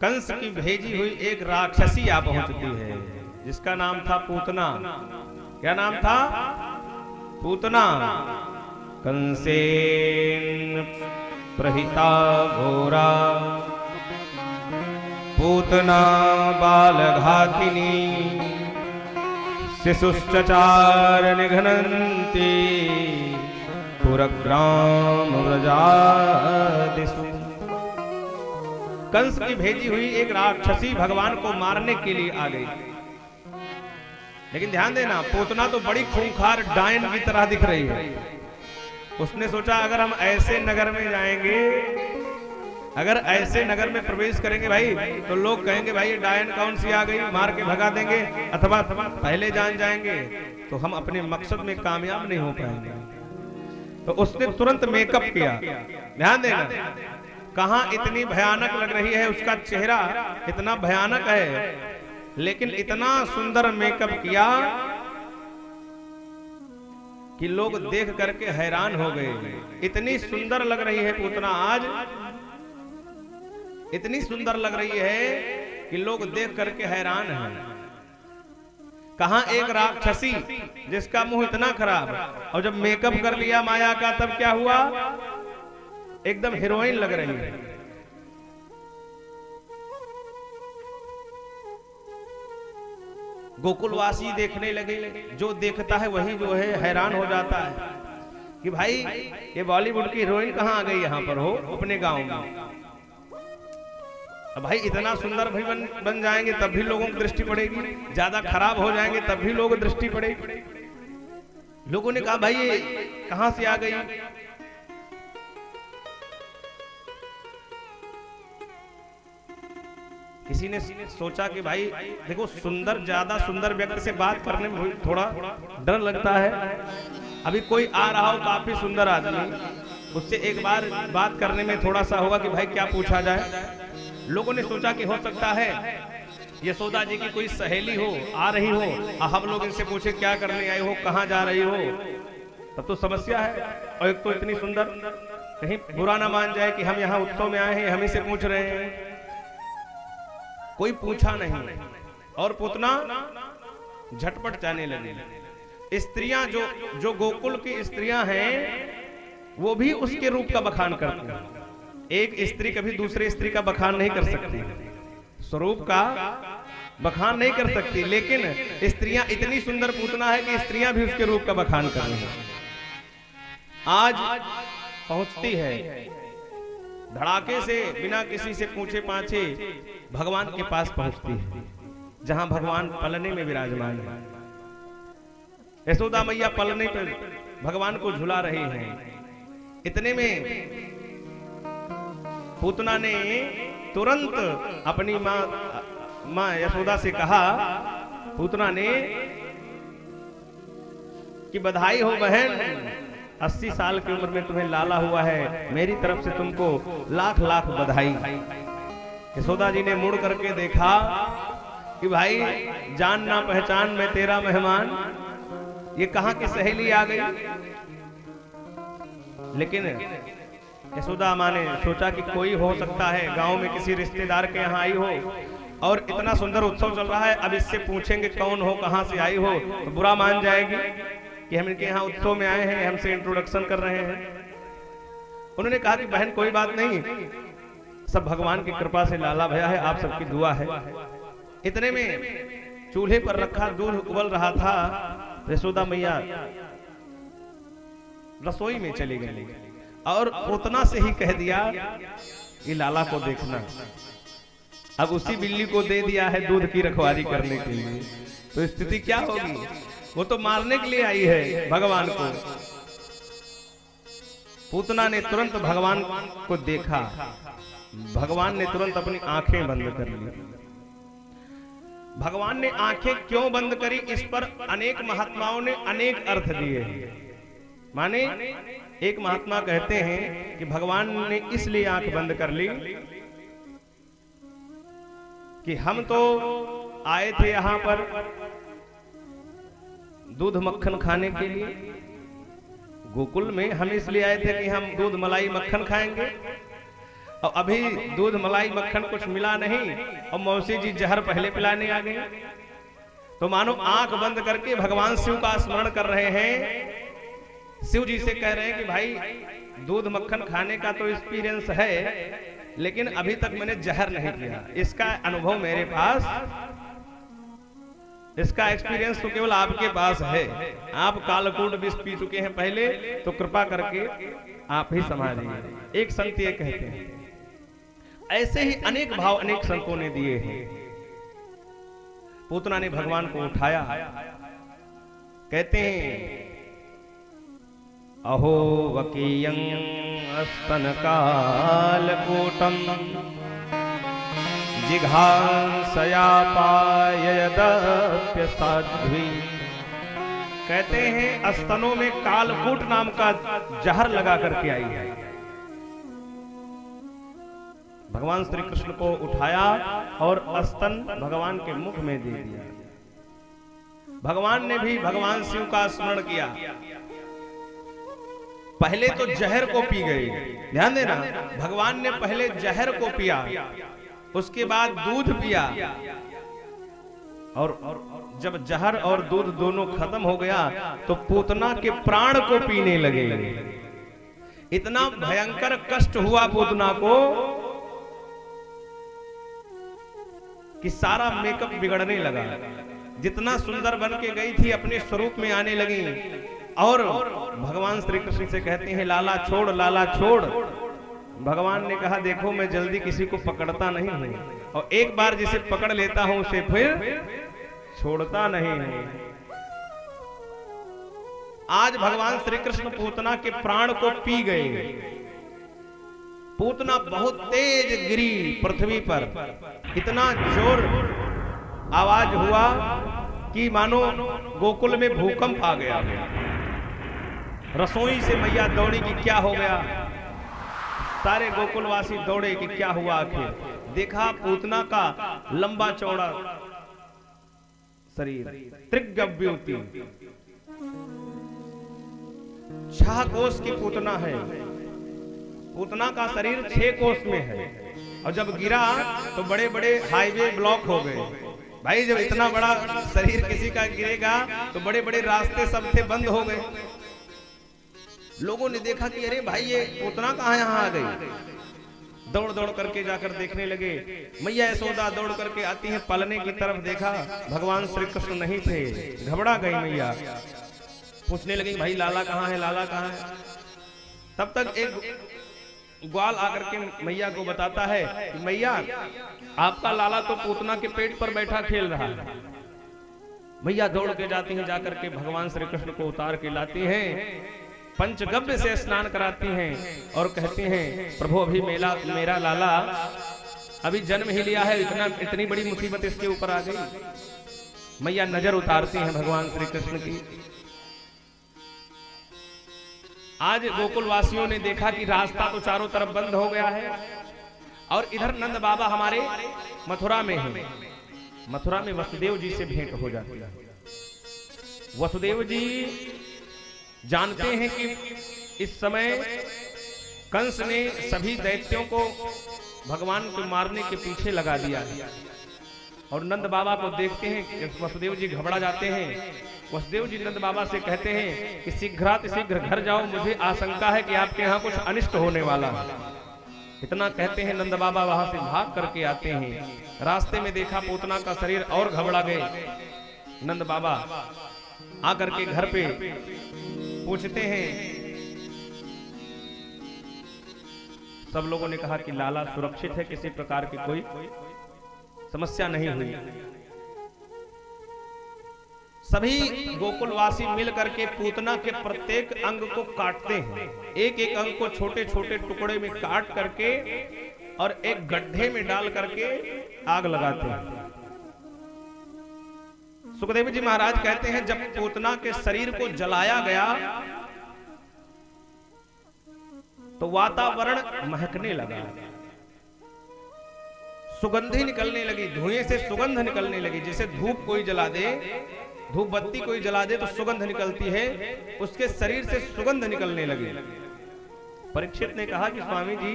कंस की भेजी हुई एक राक्षसी आ पहुंचती है, जिसका नाम था पूतना। क्या नाम था? पूतना। कंसेन प्रहिता घोरा पूतना बालघातिनी शिशुश्चचार निघ्नन्ति पुरग्राम व्रजादिषु। कंस की भेजी हुई एक राक्षसी भगवान को मारने के लिए आ गई। लेकिन ध्यान देना, पूतना तो बड़ी खूंखार डायन की तरह दिख रही है। उसने सोचा अगर हम ऐसे नगर में जाएंगे, अगर ऐसे नगर में प्रवेश करेंगे भाई, तो लोग कहेंगे भाई ये डायन कौन सी आ गई, मार के भगा देंगे, अथवा पहले जान जाएंगे, तो हम अपने मकसद में कामयाब नहीं हो पाएंगे। तो उसने तुरंत मेकअप किया। ध्यान देना, कहां इतनी भयानक लग रही है, उसका चेहरा इतना भयानक है, लेकिन इतना सुंदर मेकअप किया कि लोग देख करके हैरान हो गए। इतनी सुंदर लग रही है पूतना आज, इतनी सुंदर लग रही है कि लोग देख करके हैरान हैं। कहां एक राक्षसी जिसका मुंह इतना खराब, और जब मेकअप कर लिया माया का तब क्या हुआ, एकदम हीरोइन लग रही है। गोकुलवासी देखने लगे, जो देखता है वही जो है हैरान हो जाता है कि भाई ये बॉलीवुड की हीरोइन कहां आ गई यहां पर हो अपने गांव में। भाई इतना सुंदर भी बन जाएंगे तब भी लोगों की दृष्टि पड़ेगी, ज्यादा खराब हो जाएंगे तब भी लोगों की दृष्टि पड़ेगी। लोगों ने कहा भाई ये कहां से आ गई। किसी ने सोचा कि भाई देखो, सुंदर, ज्यादा सुंदर व्यक्ति से बात करने में थोड़ा डर लगता है। अभी कोई आ रहा हो काफी सुंदर आदमी, उससे एक बार बात करने में थोड़ा सा होगा कि भाई क्या पूछा जाए। लोगों ने सोचा कि हो सकता है यशोदा जी की कोई सहेली हो, आ रही हो, हम लोग इनसे पूछे क्या करने आए हो, कहां जा रही हो, तब तो समस्या है। और एक तो इतनी सुंदर, कहीं बुरा ना मान जाए कि हम यहाँ उत्सव में आए हैं, हम ही से पूछ रहे हैं। कोई पूछा नहीं और पूतना झटपट जाने लगी। स्त्रियां जो गोकुल की स्त्रियां हैं वो भी उसके रूप का बखान करती हैं। एक स्त्री कभी दूसरे स्त्री का बखान नहीं कर सकती, स्वरूप का बखान नहीं कर सकती, लेकिन स्त्रियां इतनी सुंदर पूतना है कि स्त्रियां भी उसके रूप का बखान कर रही हैं। आज पहुंचती है धड़ाके से, बिना किसी से पूछे पाछे भगवान के पास पहुंचती है, जहां भगवान पलने में विराजमान है। यशोदा मैया पलने पर भगवान को झुला रही हैं। इतने में पूतना ने तुरंत अपनी मां यशोदा से कहा, पूतना ने, कि बधाई हो बहन, 80 साल की उम्र में तुम्हें लाला हुआ है, मेरी तरफ से तुमको लाख लाख बधाई। यशोदा जी ने मुड़ करके देखा कि भाई जान ना पहचान मैं तेरा मेहमान, ये कहां की सहेली आ गई। लेकिन यशोदा माँ ने सोचा कि कोई हो सकता है, गांव में किसी रिश्तेदार के यहाँ आई हो, और इतना सुंदर उत्सव चल रहा है, अब इससे पूछेंगे कौन हो, कहां से आई हो, तो बुरा मान जाएगी कि हम इनके यहाँ उत्सव में आए हैं, हमसे इंट्रोडक्शन कर रहे हैं। उन्होंने कहा कि बहन कोई बात नहीं, सब भगवान की कृपा से लाला भया है, आप सबकी दुआ है। इतने में चूल्हे पर रखा दूध उबल रहा था, यशोदा मैया रसोई में चली गई और पूतना से ही कह दिया कि लाला को देखना। अब उसी बिल्ली को दे दिया है दूध की रखवाली करने के लिए, तो स्थिति क्या होगी। वो तो मारने के लिए आई है भगवान को। पूतना ने तुरंत भगवान को देखा, भगवान ने तुरंत अपनी आंखें बंद कर ली। भगवान ने आंखें क्यों बंद करी, इस पर अनेक महात्माओं ने अनेक अर्थ दिए। माने एक महात्मा कहते हैं कि भगवान ने इसलिए आंख बंद कर ली कि हम तो आए थे यहां पर दूध मक्खन खाने के लिए, गोकुल में हम इसलिए आए थे कि हम दूध मलाई मक्खन खाएंगे, और अभी दूध मलाई मक्खन कुछ मिला नहीं और मौसी जी जहर पहले पिलाने आ गए। तो मानो आंख बंद करके भगवान शिव का स्मरण कर रहे हैं। शिव जी से कह रहे हैं कि भाई दूध मक्खन खाने का तो एक्सपीरियंस है, लेकिन अभी तक मैंने जहर नहीं पिया, इसका अनुभव मेरे पास, इसका एक्सपीरियंस तो केवल आपके पास है। आप कालकूट विष पी चुके हैं पहले, तो कृपा करके आप ही संभालिए। एक संत ये कहते हैं, ऐसे ही अनेक भाव अनेक संतों ने दिए हैं। पूतना ने भगवान को उठाया, कहते हैं अहो वकीयं स्तन कालकूटम जिघांसया पाययदप्य साध्वी। कहते हैं स्तनों में कालकूट नाम का जहर लगा करके आई है। भगवान श्री कृष्ण को उठाया और स्तन भगवान के मुख में दे दिया। भगवान ने भी भगवान शिव का स्मरण किया। पहले तो जहर को पी गए, ध्यान देना, भगवान ने पहले जहर को पिया, उसके बाद दूध पिया, और जब जहर और दूध दोनों खत्म हो गया तो पूतना के प्राण को पीने लगे। इतना भयंकर कष्ट हुआ पूतना को कि सारा मेकअप बिगड़ने लगा। जितना सुंदर बन के गई थी अपने स्वरूप में आने लगी। और भगवान श्री कृष्ण से कहते हैं लाला छोड़, लाला छोड़। भगवान ने कहा देखो मैं जल्दी किसी को पकड़ता नहीं हूं, और एक बार जिसे पकड़ लेता हूं उसे फिर छोड़ता नहीं हूं। आज भगवान श्री कृष्ण पूतना के प्राण को पी गए। पूतना बहुत तेज गिरी पृथ्वी पर, इतना जोर आवाज हुआ कि मानो गोकुल में भूकंप आ गया। रसोई से मैया दौड़ी कि क्या हो गया। सारे गोकुलवासी दौड़े कि क्या हुआ आखिर। देखा पूतना का लंबा चौड़ा शरीर, त्रिगव्यूति, 6 कोस की पूतना है। पूतना का शरीर 6 कोस में है, और जब गिरा तो बड़े बड़े हाईवे ब्लॉक हो गए। भाई जब इतना बड़ा शरीर किसी का गिरेगा तो बड़े बड़े रास्ते सब थे बंद हो गए। लोगों ने देखा कि अरे भाई ये पूतना कहाँ यहाँ आ गई। दौड़ दौड़ करके जाकर देखने लगे। मैया यशोदा दौड़ करके आती है पालने की तरफ, देखा भगवान श्री कृष्ण नहीं थे। घबरा गई मैया, पूछने लगी भाई लाला कहाँ है, लाला कहाँ है। तब तक एक ग्वाल आकर के मैया को बताता है कि मैया आपका लाला तो पूतना के पेट पर बैठा खेल रहा है। मैया दौड़ के जाती हैं, जाकर के भगवान श्री कृष्ण को उतार के लाती हैं, पंचगव्य से स्नान कराती हैं और कहते हैं प्रभु अभी मेरा लाला अभी जन्म ही लिया है, इतनी बड़ी मुसीबत इसके ऊपर आ गई। मैया नजर उतारती हैं भगवान श्री कृष्ण की। आज गोकुल वासियों ने देखा कि रास्ता तो चारों तरफ बंद हो गया है, और इधर नंद बाबा हमारे मथुरा में हैं। मथुरा में वसुदेव जी से भेंट हो जाती है। वसुदेव जी जानते हैं कि इस समय कंस ने सभी दैत्यों को भगवान को मारने के पीछे लगा दिया है, और नंद बाबा को देखते हैं कि वसुदेव जी घबरा जाते हैं। वसुदेव जी नंद बाबा से कहते हैं कि शीघ्र घर जाओ, मुझे आशंका है कि आपके यहाँ कुछ अनिष्ट होने वाला है। इतना कहते हैं नंद बाबा वहां से भाग करके आते हैं। रास्ते में देखा पूतना का शरीर और घबरा गए। नंद बाबा आकर के घर पे पूछते हैं। सब लोगों ने कहा कि लाला सुरक्षित है, किसी प्रकार की कोई समस्या नहीं हुई। सभी गोकुलवासी मिल करके पूतना के प्रत्येक अंग को काटते हैं। एक एक अंग को छोटे छोटे टुकड़े में काट करके और एक गड्ढे में डाल करके आग लगाते हैं। सुखदेव जी महाराज कहते हैं जब पूतना के शरीर को जलाया गया तो वातावरण महकने लगा, सुगंधी निकलने लगी, धुएं से सुगंध निकलने लगी। जैसे धूप कोई जला दे, धूप बत्ती कोई जला दे तो सुगंध निकलती है, उसके शरीर से सुगंध निकलने लगी। परीक्षित ने कहा कि स्वामी जी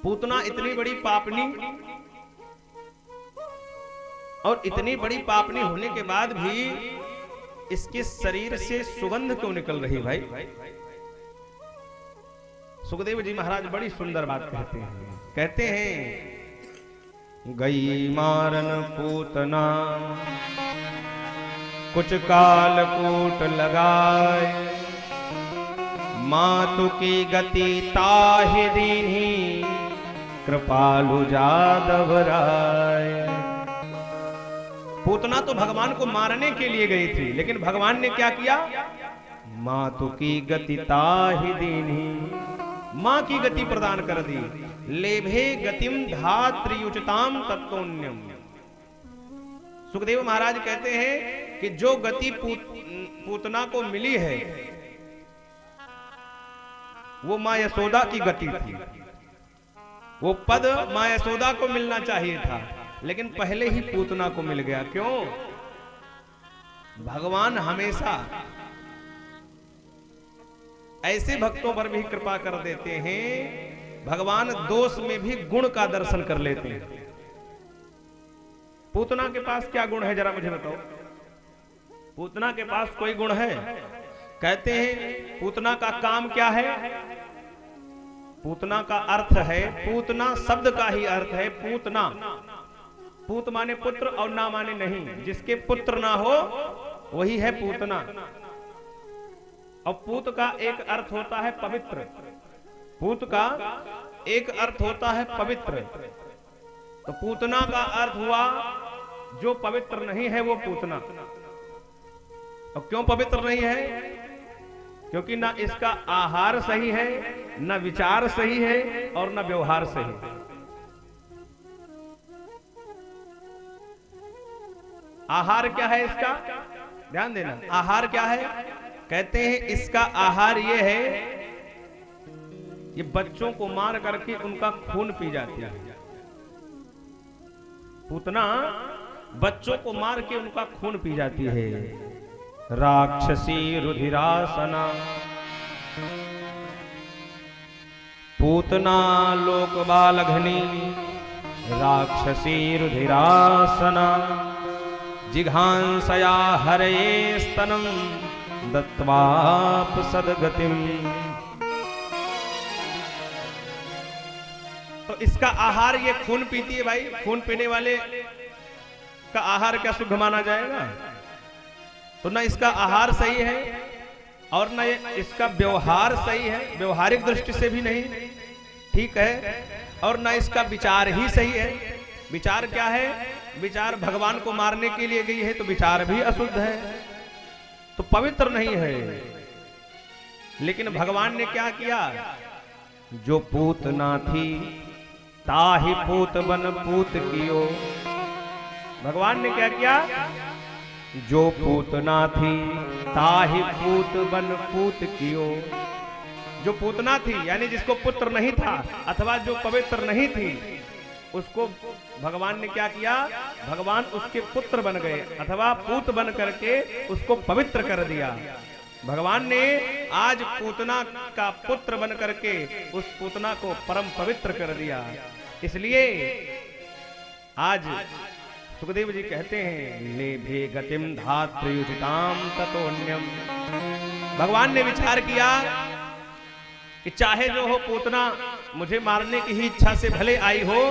पूतना इतनी बड़ी पापनी, और इतनी बड़ी पापनी होने के बाद भी इसके शरीर से सुगंध क्यों निकल रही भाई? सुखदेव जी महाराज बड़ी सुंदर बात कहते हैं गई मारन पूतना कुछ काल कूट लगाए, मातु की गति ताहि दीन्ही कृपालु जादव राय। पूतना तो भगवान को मारने के लिए गई थी, लेकिन भगवान ने क्या किया? मातु की गति ताहि दीन्ही, मां की गति प्रदान कर दी। लेभे गतिम धात्रियुचिताम तत्तोन्यम। सुखदेव महाराज कहते हैं कि जो गति पूतना को मिली है वो मां यशोदा की गति थी। वो पद मां यशोदा को मिलना चाहिए था, लेकिन पहले ही पूतना को मिल गया। क्यों? भगवान हमेशा ऐसे भक्तों पर भी कृपा कर देते हैं, भगवान दोष में भी गुण का दर्शन कर लेते हैं। पूतना के पास क्या गुण है, जरा मुझे बताओ। पूतना के पास कोई गुण है? कहते हैं पूतना का काम क्या है? पूतना का अर्थ है, पूतना शब्द का ही अर्थ है पूतना। पूत माने पुत्र और ना माने नहीं। जिसके पुत्र ना हो वही है पूतना। और पूत का एक अर्थ होता है पवित्र। पूत का एक अर्थ होता है पवित्र। तो पूतना का अर्थ हुआ जो पवित्र नहीं है वो पूतना। और क्यों पवित्र नहीं है? क्योंकि ना इसका आहार सही है, ना विचार सही है, और ना व्यवहार सही है। आहार क्या है इसका? ध्यान देना, आहार क्या है? कहते हैं इसका आहार ये है, ये बच्चों को मार करके उनका खून पी जाती है। पूतना बच्चों को मार के उनका खून पी जाती है। राक्षसी रुधिरासना पूतना लोक बालघनी, राक्षसी रुधिरासना जिघांसया हरये स्तनम दत्वाप सदगतिम। तो इसका आहार ये खून पीती है भाई। खून पीने वाले का आहार क्या शुद्ध माना जाएगा? तो ना इसका आहार सही है और ना इसका व्यवहार सही है, व्यवहारिक दृष्टि से भी नहीं ठीक है, और ना इसका विचार ही सही है। विचार क्या है? विचार भगवान को मारने के लिए गई है तो विचार भी अशुद्ध है, तो पवित्र नहीं है। लेकिन भगवान ने क्या किया? जो पूतना थी ताहि पूत बन पूत कियो। भगवान ने क्या किया? जो पूतना थी ताहि पूत बन पूत कियो। जो पूतना थी यानी जिसको पुत्र नहीं था अथवा जो पवित्र नहीं थी, उसको भगवान ने क्या किया? भगवान उसके पुत्र बन गए अथवा पूत बन करके उसको पवित्र कर दिया। भगवान ने आज पूतना का पुत्र बन करके उस पूतना को परम पवित्र कर दिया। इसलिए आज सुखदेव जी कहते हैं लेभे गतिम धात्रियुचिताम ततोन्यम। भगवान ने विचार किया कि चाहे जो हो पूतना मुझे मारने की ही इच्छा से भले आई हो,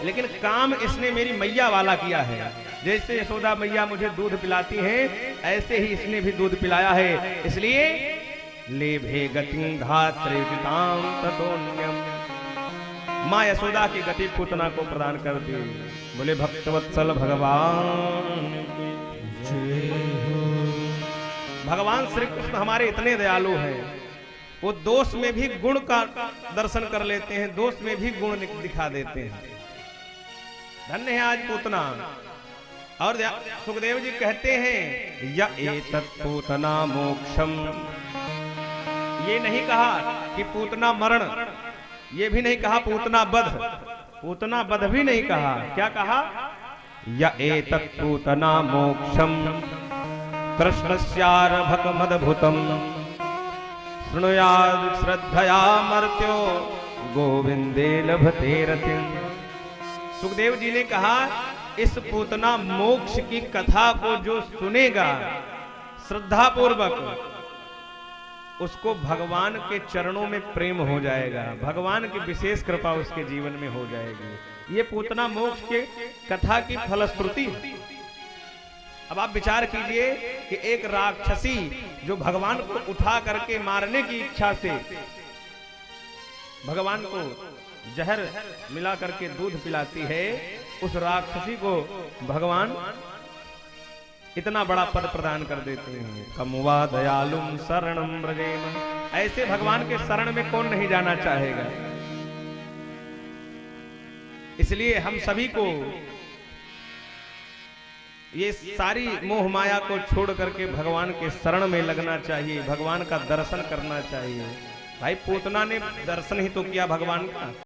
लेकिन काम इसने मेरी मैया वाला किया है। जैसे यशोदा मैया मुझे दूध पिलाती हैं, ऐसे ही इसने भी दूध पिलाया है। इसलिए लेभे गतिम धात्रियुचिताम ततोन्यम। मां यशोदा की गति पूतना को प्रदान कर दी। बोले भक्तवत्सल भगवान। भगवान श्री कृष्ण हमारे इतने दयालु हैं, वो दोष में भी गुण का दर्शन कर लेते हैं, दोष में भी गुण दिखा देते हैं। धन्य है आज पूतना। और सुखदेव जी कहते हैं या एतत् पूतना मोक्षम। ये नहीं कहा कि पूतना मरण, ये भी नहीं कहा पूतना बध, पूतना बध भी नहीं कहा। क्या कहा? या एतत् पूतना मोक्षम कृष्णस्यार्भक मदभुतम शृणुयाद श्रद्धया मर्त्यो गोविंदे लभते रतिम। सुखदेव जी ने कहा इस पूतना मोक्ष की कथा को जो सुनेगा श्रद्धा पूर्वक, उसको भगवान के चरणों में प्रेम हो जाएगा, भगवान की विशेष कृपा उसके जीवन में हो जाएगी। ये पूतना मोक्ष के कथा की फलश्रुति। अब आप विचार कीजिए कि एक राक्षसी जो भगवान को उठा करके मारने की इच्छा से भगवान को जहर मिला करके दूध पिलाती है, उस राक्षसी को भगवान इतना बड़ा पद प्रदान कर देते हैं। कमुवा दयालुम शरणम व्रजेम। ऐसे भगवान के शरण में कौन नहीं जाना चाहेगा। इसलिए हम सभी को ये सारी मोह माया को छोड़ करके भगवान के शरण में लगना चाहिए, भगवान का दर्शन करना चाहिए। भाई पूतना ने दर्शन ही तो किया भगवान का।